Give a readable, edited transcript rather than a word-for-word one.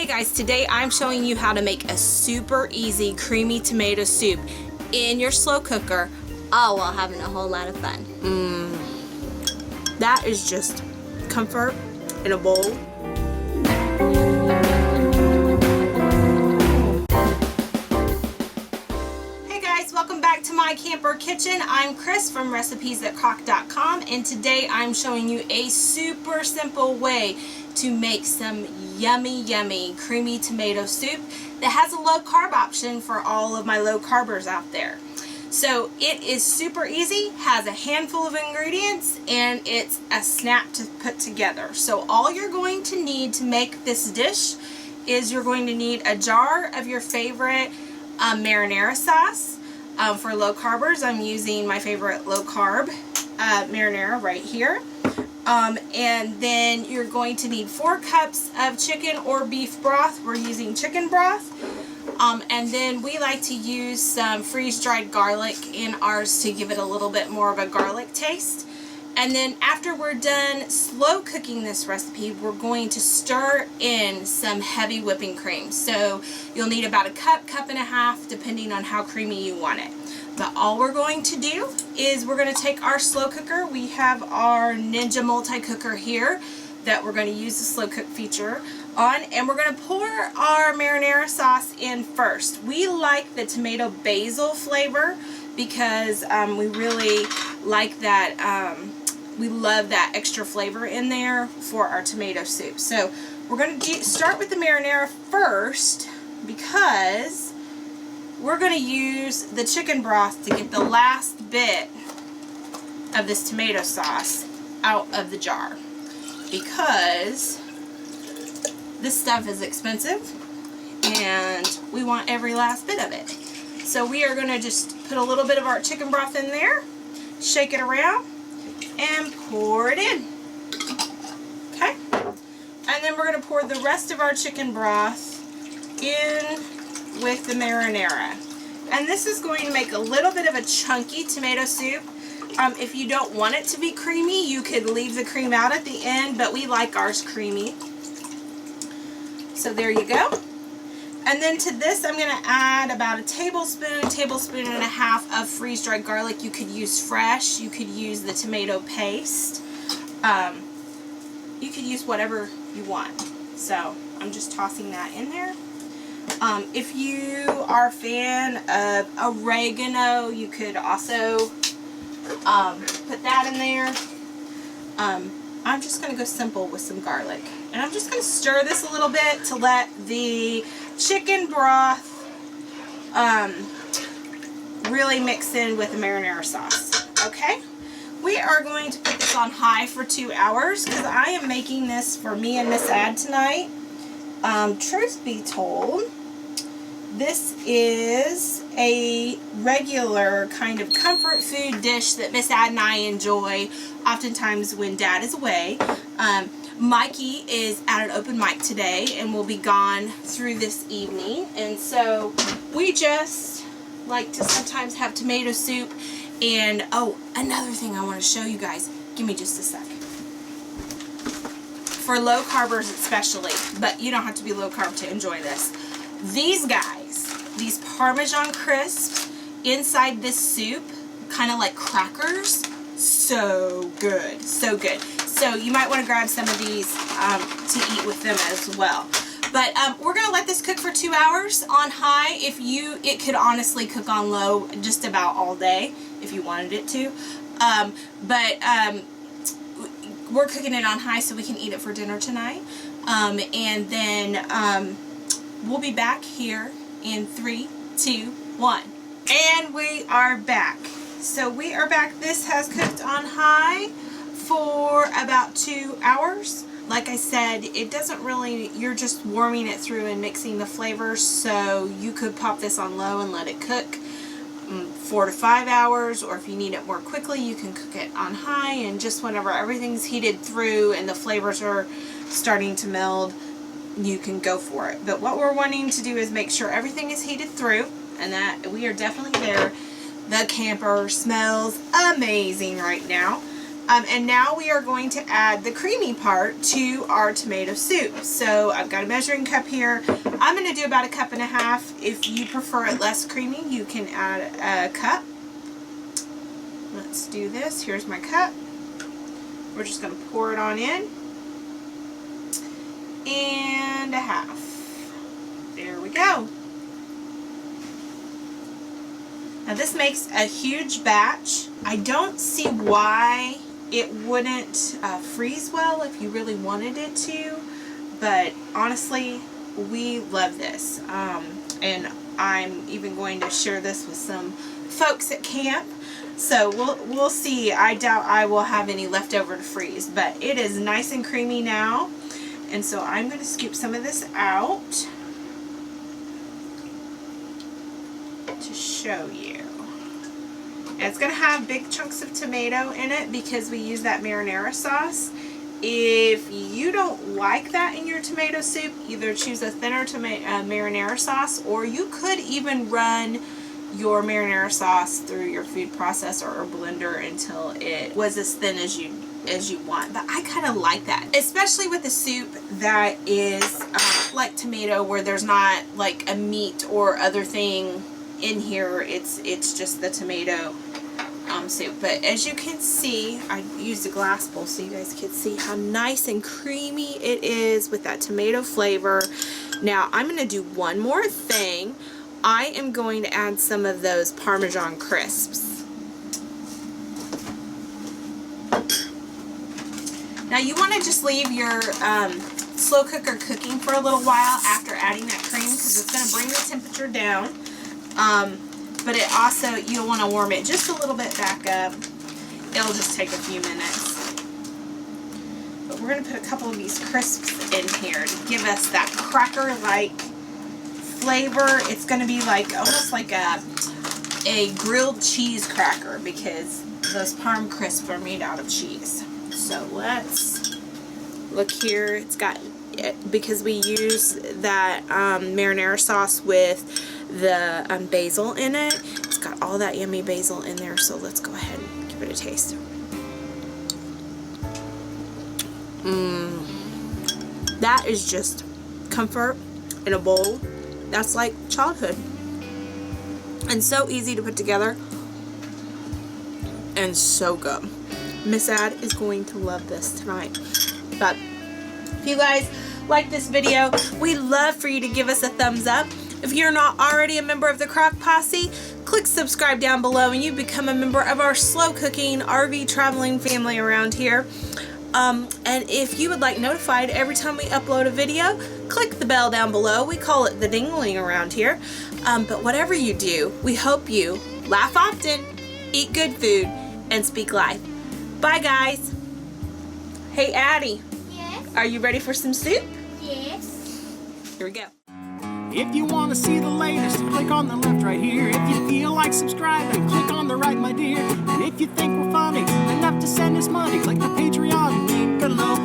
Hey guys, today I'm showing you how to make a super easy creamy tomato soup in your slow cooker, all while having a whole lot of fun. That is just comfort in a bowl. Hey guys, welcome back to my camper kitchen. I'm Cris from recipes@crock.com, and today I'm showing you a super simple way to make some yummy creamy tomato soup that has a low carb option for all of my low carbers out there. So it is super easy, has a handful of ingredients, and it's a snap to put together. So all you're going to need to make this dish is you're going to need a jar of your favorite marinara sauce. For low carbers, I'm using my favorite low carb marinara right here. And then you're going to need 4 cups of chicken or beef broth. We're using chicken broth. And then we like to use some freeze-dried garlic in ours to give it a little bit more of a garlic taste. And then after we're done slow cooking this recipe, we're going to stir in some heavy whipping cream. So you'll need about a cup, cup and a half, depending on how creamy you want it. But all we're going to do is we're going to take our slow cooker. We have our Ninja multi-cooker here that we're going to use the slow cook feature on, and we're going to pour our marinara sauce in first. We like the tomato basil flavor because we really like that. We love that extra flavor in there for our tomato soup. So we're going to start with the marinara first because we're going to use the chicken broth to get the last bit of this tomato sauce out of the jar, because this stuff is expensive and we want every last bit of it. So we are going to just put a little bit of our chicken broth in there, shake it around, and pour it in. Okay? And then we're going to pour the rest of our chicken broth in with the marinara. And this is going to make a little bit of a chunky tomato soup. If you don't want it to be creamy, you could leave the cream out at the end, but we like ours creamy. So there you go. And then to this I'm going to add about a tablespoon and a half of freeze-dried garlic. You could use fresh, you could use the tomato paste. You could use whatever you want. So I'm just tossing that in there. If you are a fan of oregano, you could also put that in there. I'm just going to go simple with some garlic. And I'm just going to stir this a little bit to let the chicken broth really mix in with the marinara sauce. Okay? We are going to put this on high for 2 hours because I am making this for me and Miss Ad tonight. Truth be told, this is a regular kind of comfort food dish that Miss Ad and I enjoy oftentimes when Dad is away. Mikey is at an open mic today and will be gone through this evening, and so we just like to sometimes have tomato soup. And oh, another thing I want to show you guys, give me just a sec. For low carbers especially, but you don't have to be low carb to enjoy this. These guys, these Parmesan crisps inside this soup, kind of like crackers, so good, so good. So you might want to grab some of these to eat with them as well. But we're going to let this cook for 2 hours on high. It could honestly cook on low just about all day if you wanted it to. We're cooking it on high so we can eat it for dinner tonight. And then we'll be back here in 3, 2, 1. And we are back. So we are back. This has cooked on high for about 2 hours. Like I said, it doesn't really, you're just warming it through and mixing the flavors, so you could pop this on low and let it cook 4 to 5 hours, or if you need it more quickly, you can cook it on high, and just whenever everything's heated through and the flavors are starting to meld, you can go for it. But what we're wanting to do is make sure everything is heated through, and that we are definitely there. The camper smells amazing right now. And now we are going to add the creamy part to our tomato soup. So I've got a measuring cup here. I'm going to do about 1.5 cups. If you prefer it less creamy, you can add a cup. Let's do this. Here's my cup. We're just going to pour it on in. And 1/2. There we go. Now this makes a huge batch. I don't see why it wouldn't freeze well if you really wanted it to, but honestly, we love this. And I'm even going to share this with some folks at camp. So we'll see. I doubt I will have any left over to freeze, but it is nice and creamy now. And so I'm going to scoop some of this out to show you. And it's going to have big chunks of tomato in it because we use that marinara sauce. If you don't like that in your tomato soup, either choose a thinner marinara sauce, or you could even run your marinara sauce through your food processor or blender until it was as thin as you want. But I kind of like that, especially with a soup that is like tomato, where there's not like a meat or other thing in here. It's just the tomato soup. But as you can see, I used a glass bowl so you guys can see how nice and creamy it is with that tomato flavor. Now I'm going to do one more thing. I am going to add some of those Parmesan crisps. Now you want to just leave your slow cooker cooking for a little while after adding that cream, because it's going to bring the temperature down. But it also, you'll want to warm it just a little bit back up. It'll just take a few minutes. But we're going to put a couple of these crisps in here to give us that cracker-like flavor. It's going to be like almost like a grilled cheese cracker, because those Parm crisps are made out of cheese. So let's look here. It's got, because we use that marinara sauce with the basil in it, it's got all that yummy basil in there. So let's go ahead and give it a taste. That is just comfort in a bowl. That's like childhood, and so easy to put together, and so good. Miss Ad is going to love this tonight. But if you guys like this video, we'd love for you to give us a thumbs up. If you're not already a member of the Crock Posse, click subscribe down below and you become a member of our slow cooking RV traveling family around here. And if you would like notified every time we upload a video, click the bell down below. We call it the dingling around here. But whatever you do, we hope you laugh often, eat good food, and speak life. Bye, guys. Hey, Addie. Yes? Are you ready for some soup? Yes. Here we go. If you want to see the latest, click on the left right here. If you feel like subscribing, click on the right, my dear. And if you think we're funny enough to send us money, click the Patreon link below.